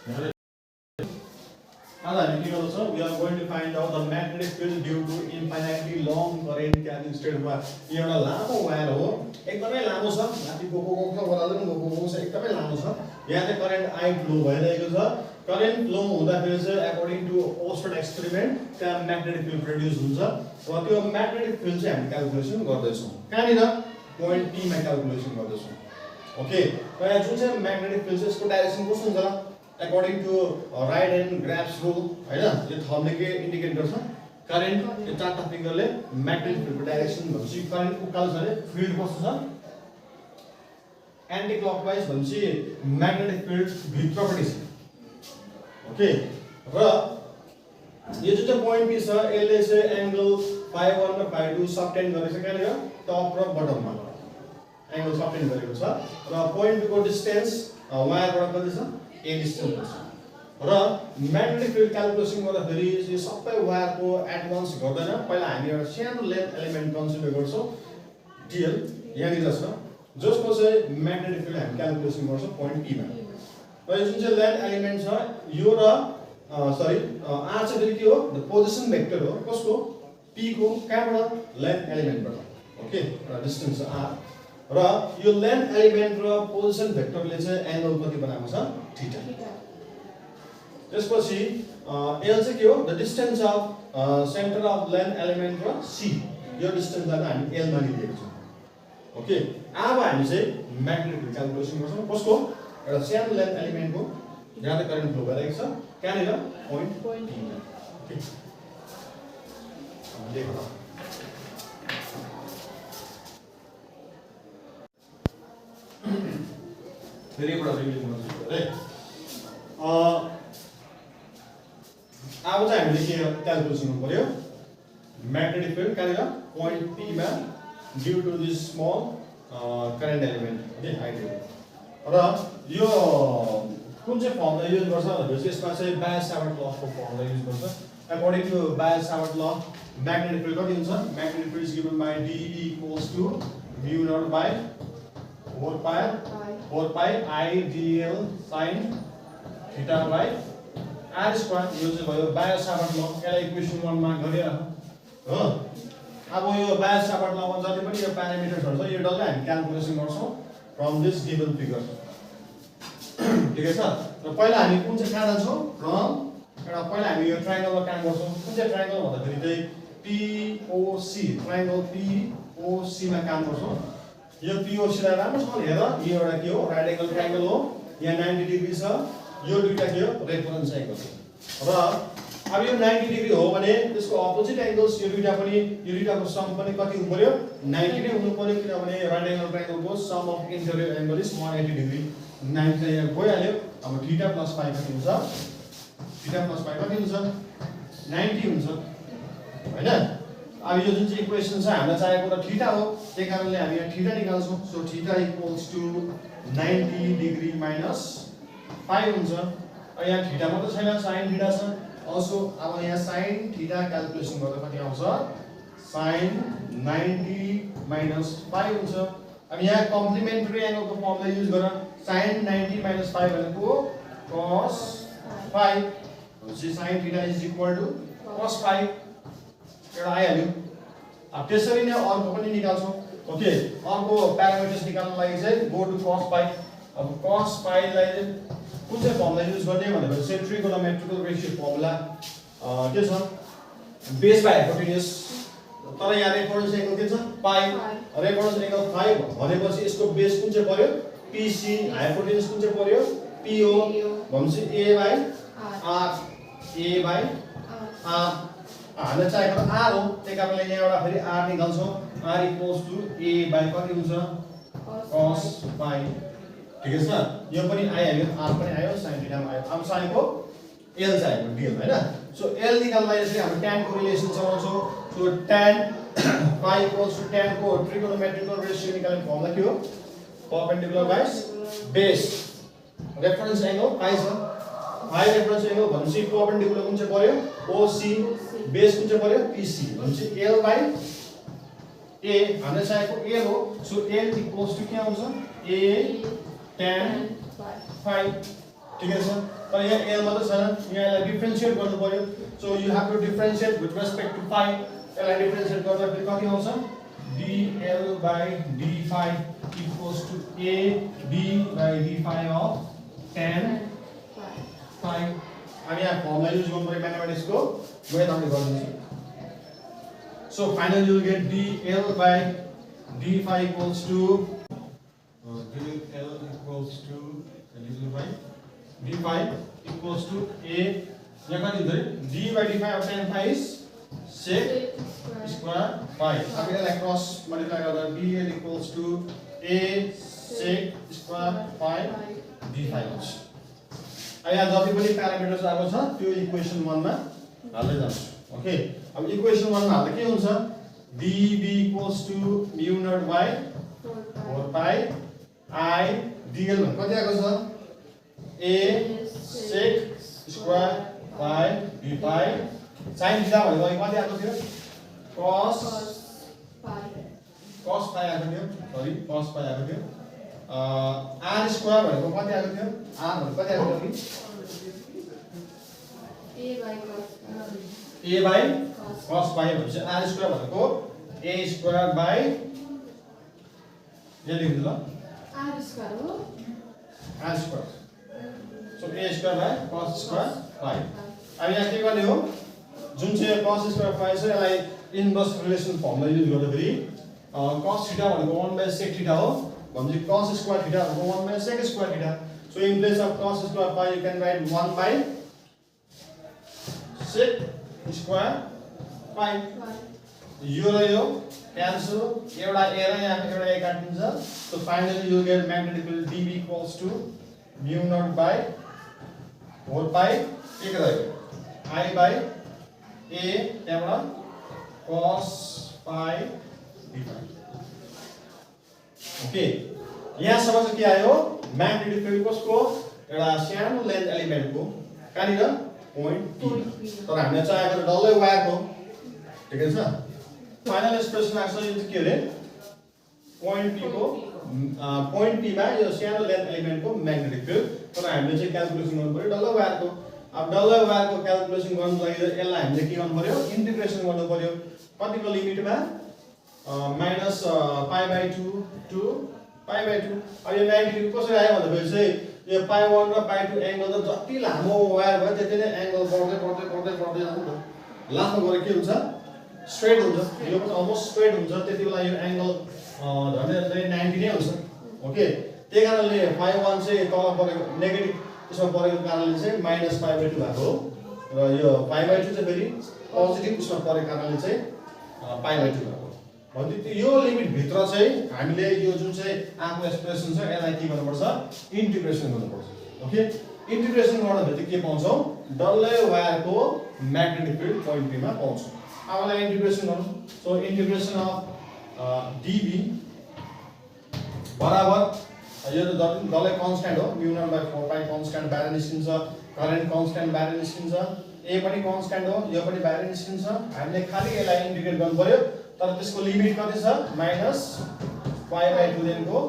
आज हामी के गर्छौँ we are going to find out the magnetic field due to infinitely long current carrying straight wire. यो एउटा लामो वायर हो, एकदमै लामो छ, माथि गएको ओह्रालो पनि गएको छ, एकदमै लामो छ। यहाँ चाहिँ करेन्ट I फ्लो भइरहेको छ। करेन्ट फ्लो हुँदाखेरि चाहिँ अकॉर्डिङ टु ओस्टर्न एक्सपेरिमेन्ट त्यहाँ म्याग्नेटिक फिल्ड प्रोड्युस हुन्छ र त्यो म्याग्नेटिक फिल्ड चाहिँ हामी क्याल्कुलेसन गर्दैछौँ। कहाँनिर पोइन्ट P मा क्याल्कुलेसन गर्दैछौँ। ओके, र यहाँ जुन चाहिँ म्याग्नेटिक फिल्ड छ यसको डाइरेक्सन कस्तो हुन्छ according to right hand grabs rule हैन, यो थम्बले के इन्डिकेट गर्छ करेन्ट, यो चारटा फिगरले म्याग्नेटिक फिल्डको डाइरेक्सन भन्छ। करेन्ट उकालो छ भने फिल्ड कस्तो छ एन्टी क्लकवाइज भन्छ, म्याग्नेटिक फिल्ड भित्रपट्टि छ। ओके, र यो जुन चाहिँ पोइन्ट P छ यसले चाहिँ एंगल phi1 र phi2 सबटेन्ड गरेको छ। कहाँनिर टप र बटममा एंगल सबटेन्ड गरेको छ र पोइन्ट को डिस्टेन्स वायरबाट कति छ a डिस्टेन्स र म्याग्नेटिक फिल्ड क्याल्कुलेसन गर्दाखेरि यो सबै वायरको एडभान्स गर्दैन। पहिला हामी एउटा सानो लेन्थ एलिमेन्ट कन्सिडर गर्छौँ dl, यहाँनिर छ जसको चाहिँ म्याग्नेटिक फिल्ड हामी क्याल्कुलेसन गर्छौँ पोइन्ट P मा। र यो जुन चाहिँ लेन्थ एलिमेन्ट छ यो र सरी r चाहिँ फेरि के हो द पोजिसन भेक्टर हो कसको P को, कहाँबाट लेन्थ एलिमेन्टबाट। ओके, डिस्टेन्स r र यो लेन्थ एलिमेन्ट र पोजिसन भेक्टरले चाहिँ एंगल कति बनाएको छ थीटा। त्यसपछि l चाहिँ के हो the distance of centre of length element र c, यो डिस्टेन्सलाई हामी l मानिलिएको छौँ। ओके, अब हामी चाहिँ म्याग्नेटिक फिल्ड क्याल्कुलेसन गर्छौँ कसको एउटा सानो लेन्थ एलिमेन्टको जहाँ चाहिँ करेन्ट फ्लो भइरहेको छ कहाँनिर पोइन्ट P मा। ओके, देखौ फेरि एउटा रिभिजन गर्छु है। अब चाहिँ हामीले के क्याल्कुलेसन गर्नु पर्यो म्याग्नेटिक फिल्ड कहाँनिर पोइन्ट P मा due to this small current element. Okay, हाइड्रो र यो कुन चाहिँ फर्मुला युज गर्छ भनेपछि यसमा चाहिँ बायस-सावर्ट लको फर्मुला युज गर्छ। According to Biot Savart law magnetic field कति हुन्छ magnetic field is given by d equals to mu naught by 4 pi I dl sin theta by r square। यो चाहिँ भयो बायस-सावर्ट ल, यसलाई इक्वेसन 1 मा गरे हो। अब यो बायस-सावर्ट लमा जति पनि यो प्यारामिटर्सहरु छ यो डल्लै हामी क्याल्कुलेसन गर्छौँ फ्रम दिस गिवन फिगर। ठिकै छ, र पहिला हामी कुन चाहिँ कहाँ जान्छौँ फ्रम एउटा पहिला हामी यो ट्रायंगलमा काम गर्छौँ। कुन चाहिँ ट्रायंगल भन्दाखेरि चाहिँ POC, ट्रायंगल POC मा काम गर्छौँ। यो POC लाई राम्रोसँग हेर, यो एउटा के हो राइट एंगल ट्रायंगल हो, यहाँ 90 डिग्री छ, यो दुईटा के हो रेफरेन्स एंगल र अब यो 90 डिग्री हो भने त्यसको अपोजिट एंगल्स यो दुईटाको सम पनि कति हुनु पर्यो 90 नै हुनु पर्यो, किनभने राइट एंगल ट्रायंगलको sum of interior angle is 180 degree. 90 चाहिँ यहाँ गइहाल्यो। अब थीटा प्लस पाइ कति हुन्छ, थीटा प्लस पाइ कति हुन्छ 90 हुन्छ हैन। अब यो जुन चाहिँ इक्वेसन छ हामीलाई चाहिएको त थीटा हो, त्यही कारणले हामी यहाँ थीटा निकाल्छौँ। So theta equals to 90 degree minus pi हुन्छ। यहाँ थीटा मात्र छैन साइन थीटा छ अल्सो। अब यहाँ साइन थीटा क्याल्कुलेसन गर्दा कति आउँछ साइन 90 माइनस पाइ हुन्छ। अब यहाँ कम्प्लिमेन्टरी एंगलको फर्मुला युज गर, साइन 90 माइनस पाइ भनेको cos pi, sine theta is equal to cos pi एउटा आइहाल्यो। अब त्यसरी नै अर्को पनि निकाल्छौँ। ओके, अर्को प्यारामिटर्स निकाल्नको लागि चाहिँ गो टु cos पाइ। अब cos पाइ लाई कुन चाहिँ फर्मुला युज गर्ने भनेपछि चाहिँ ट्रिगोनोमेट्रिकल रेशियो फर्मुला के छ बेस बाइ हाइपोटेन्युस, तर यहाँ रेफरेन्स एंगल के छ पाइ, रेफरेन्स एंगल 5 भनेपछि यसको बेस कुन चाहिँ पर्यो PC, हाइपोटेन्युस कुन चाहिँ पर्यो PO भनेपछि a by r, a by r। हामीलाई चाहिएको r हो, त्यही कारणले यहाँ एउटा फेरि r निकाल्छौँ। r equals to a by कति हुन्छ cos पाइ। ठिकै छ, यो पनि आइहाल्यो, r पनि आयो, sin थीटा आयो। अब चाहिएको l चाहिएको dl हैन। सो l निकाल्नलाई चाहिँ हामी tan को रिलेसन चलाउँछौँ। So tan phi equals to tan को ट्रिगोनोमेट्रिकल रेशियो निकाल्ने फर्मुला के हो perpendicular by base, reference angle phi छ, phi रेफरेन्स एंगल भनेपछि परपेन्डिकुलर कुन चाहिँ पर्यो OC, बेस कुन चाहिँ पर्यो PC भनेपछि l बाइ a। हामीलाई चाहिएको l हो। सो l इक्वल्स टु के आउँछ a tan phi। ठिकै छ तर यहाँ l मात्र छैन यहाँ यसलाई डिफरेन्शिएट गर्नु पर्यो so you have to differentiate with respect to phi यसलाई डिफरेन्शिएट गर्दाखेरि कति आउँछ dl by d phi equals to a d by d phi of tan phi अनि यहाँ फर्मुला युज गर्नु पर्यो म्याथमेटिक्सको म यताबाट गरिदिन्छु so finally you will get dl by d phi equals to dl equals to dl by d phi equals to a यहाँ कति हुन्छ d by d phi of tan phi is sec square phi अब यसलाई cross multiply गर्दा dl equals to a sec square phi d phi हुन्छ यहाँ जति पनि प्यारामिटर्स आएको छ त्यो इक्वेसन 1 मा हाल्दै जान्छु ओके अब इक्वेसन 1 मा हाल्दा के हुन्छ db equals to mu naught by 4 pi I dl कति आएको छ a sec square pi d pi sin theta भनेको कति आएको थियो cos pi आएको थियो सरी cos pi आएको थियो r स्क्वायर भनेको कति आएको थियो r भनेको कति आएको थियो a by cos pi भनेपछि r स्क्वायर भनेको a स्क्वायर by यो लेख्नु ल r स्क्वायर हो r square so a square by cos square pi अब यहाँ के गर्ने हो जुन चाहिँ cos स्क्वायर pi छ यसलाई इन्भर्स रिलेसन फर्मुला युज गर्दाखेरि cos थीटा भनेको 1/sec थीटा हो भनेपछि cos स्क्वायर थीटा भनेको 1/sec square theta so in place of cos square pi you can write 1/sec square pi यो र यो क्यान्सल एउटा a र यहाँ एउटा a काटिन्छ so finally you will get magnetic field dB equals to mu naught by 4 pi के रह्यो I by a त्यहाँबाट cos pi d pi okay यहाँसम्म चाहिँ के आयो म्याग्नेटिक फिल्ड कसको एउटा सानो लेन्थ एलिमेन्टको कहाँनिर पोइन्ट p तर हामीले चाहेको डल्लै वायरको ठिकै छ फाइनल एक्सप्रेसन आउँछ यो चाहिँ के रे पोइन्ट p को पोइन्ट p मा यो सानो लेन्थ एलिमेन्टको म्याग्नेटिक फिल्ड तर हामीले चाहिँ क्याल्कुलेसन गर्नु पर्यो डल्लै वायरको अब डल्लै वायरको क्याल्कुलेसन गर्नु लागि यसलाई हामीले के गर्नु पर्यो इन्टिग्रेसन गर्नु पर्यो कतिको लिमिटमा माइनस π/2 टु π/2 अब यो म्याग्नेटिक कसरी आयो भन्दाखेरि चाहिँ यो π1 र π2 एंगल त जति लामो वायर भयो त्यति नै एंगल बढ्दै बढ्दै बढ्दै बढ्दै जान्छ नि त लास्टमा गएर के हुन्छ स्ट्रेट हुन्छ यो पनि अलमोस्ट स्ट्रेट हुन्छ त्यति बेला यो एंगल झन्डै 90 नै हुन्छ ओके त्यही कारणले π1 चाहिँ तल परेको नेगेटिभ त्यसमा परेको कारणले चाहिँ -π/2 भएको हो र यो π/2 चाहिँ फेरि पोजिटिभ त्यसमा परेको कारणले चाहिँ π/2 भएको भनेपछि यो लिमिट भित्र चाहिँ हामीले यो जुन चाहिँ आएको एक्सप्रेसन छ यसलाई के गर्नुपर्छ इन्टिग्रेसन गर्नुपर्छ ओके इन्टिग्रेसन गर्दाखेरि के पाउँछौ डल्लै वायरको म्याग्नेटिक फिल्ड पोइन्ट p मा पाउँछौ अब यसलाई इन्टिग्रेसन गरौँ सो इन्टिग्रेसन अफ dB बराबर यो त डल्लै कन्स्ट्यान्ट हो mu naught by 4 pi constant बाहिर निस्किन्छ करेन्ट कन्स्ट्यान्ट बाहिर निस्किन्छ a पनि कन्स्ट्यान्ट हो यो पनि बाहिर निस्किन्छ हामीले खाली यसलाई इन्टिग्रेट गर्नु पर्यो तर त्यसको लिमिट कति छ -π/2 देखिको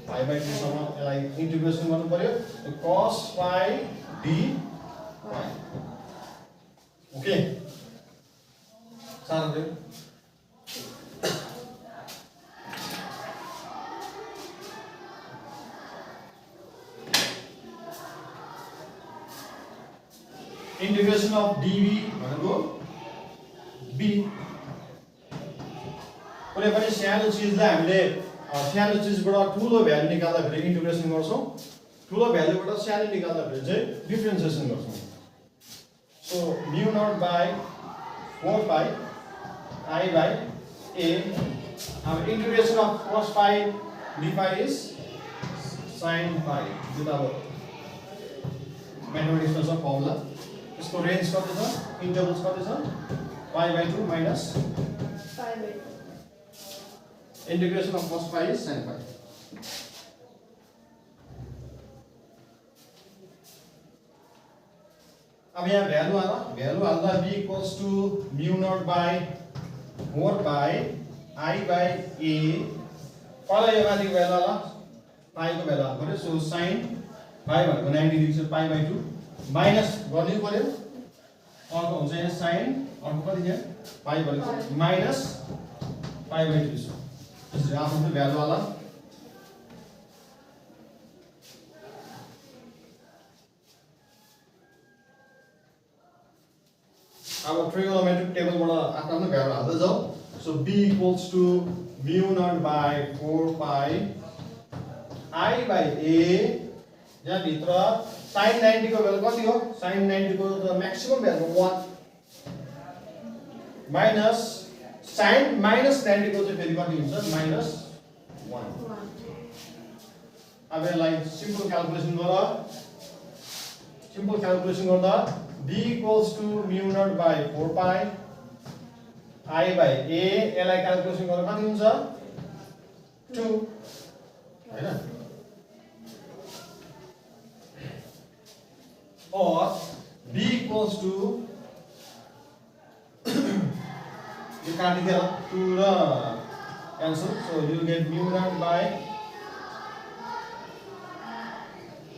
π/2 सम्म यसलाई इन्टिग्रेसन गर्नु पर्यो cos pi d pi okay सानो थियो integration of dV भनेको b कुनै पनि सानो चीजलाई हामीले सानो चीजबाट ठूलो भ्यालु निकाल्दाखेरि इन्टिग्रेसन गर्छौं ठूलो भ्यालुबाट सानो निकाल्दाखेरि चाहिँ डिफरेन्सिएसन गर्छौं so mu naught by 4 pi I by a अब integration of cos pi d pi is sin pi यो त अब म्याथमेटिक्समा छ फर्मुला यसको रेन्ज कति छ इन्टरभल्स कति छ π/2 minus π/2 integration of cos pi is sin pi अब यहाँ भ्यालु हाल्दा b equals to mu naught by 4 pi I by a पहिला यो माथिको भ्यालु हाल्दा पाई को भ्यालु हाल्नु पर्यो सो sin पाई भनेको 90 डिग्री छ पाई बाइ 2 माइनस गर्नै पर्यो अर्को हुन्छ यहाँ साइन अर्को कति छ पाई भनेको माइनस पाई बाइ 2 छ त्यसरी आफ्नो भ्यालु वाला अब ट्रिगोनोमेट्रिक टेबलबाट आफ्नो भ्यालु हाल्दै जाऊ so b equals to mu naught by 4 pi I by a यहाँ भित्र sin 90 को भ्यालु कति हो sin 90 को त maximum value 1 minus sin minus 90 को चाहिँ फेरि कति हुन्छ माइनस 1 अब यसलाई सिम्पल क्याल्कुलेसन गर्दा b equals to mu naught by 4 pi I by a यसलाई क्याल्कुलेसन गर्दा कति हुन्छ 2 हैन or b equals to you can't get 2 र cancel so you get mu naught by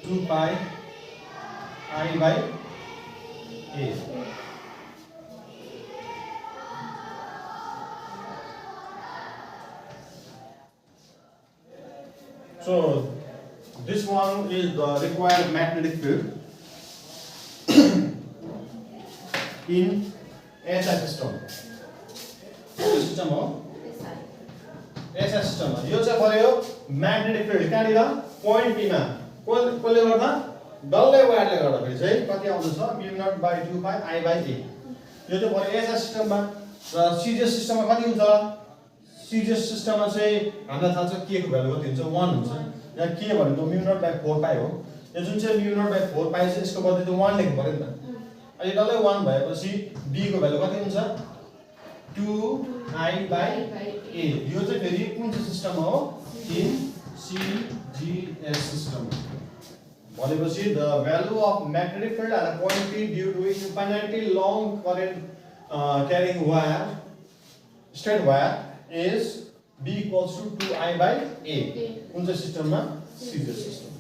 2 pi I by a so this one is the required magnetic field in SI system. System हो SI system हो यो चाहिँ पर्यो magnetic field कहाँनिर point P मा कसले गर्दा डल्लै वायरले गर्दाखेरि चाहिँ कति आउँछ mu naught by 2 pi I by a यो चाहिँ पर्यो एसआई सिस्टममा र सिजिएस सिस्टममा कति हुन्छ सिजिएस सिस्टममा चाहिँ हामीलाई थाहा छ के को भ्यालु कति हुन्छ 1 हुन्छ यहाँ के भनेको mu naught by 4 pi हो यो जुन चाहिँ mu naught by 4 pi चाहिँ यसको बदली त 1 लेख्नु पर्यो नि त अहिले डल्लै 1 भएपछि b को भ्यालु कति हुन्छ 2 I by a यो चाहिँ फेरि कुन चाहिँ सिस्टम हो इन CGS सिस्टम भनेपछि the value of magnetic field at a point P due to infinitely long current carrying wire straight wire is b equals to 2 I by a कुन चाहिँ सिस्टममा CGS सिस्टम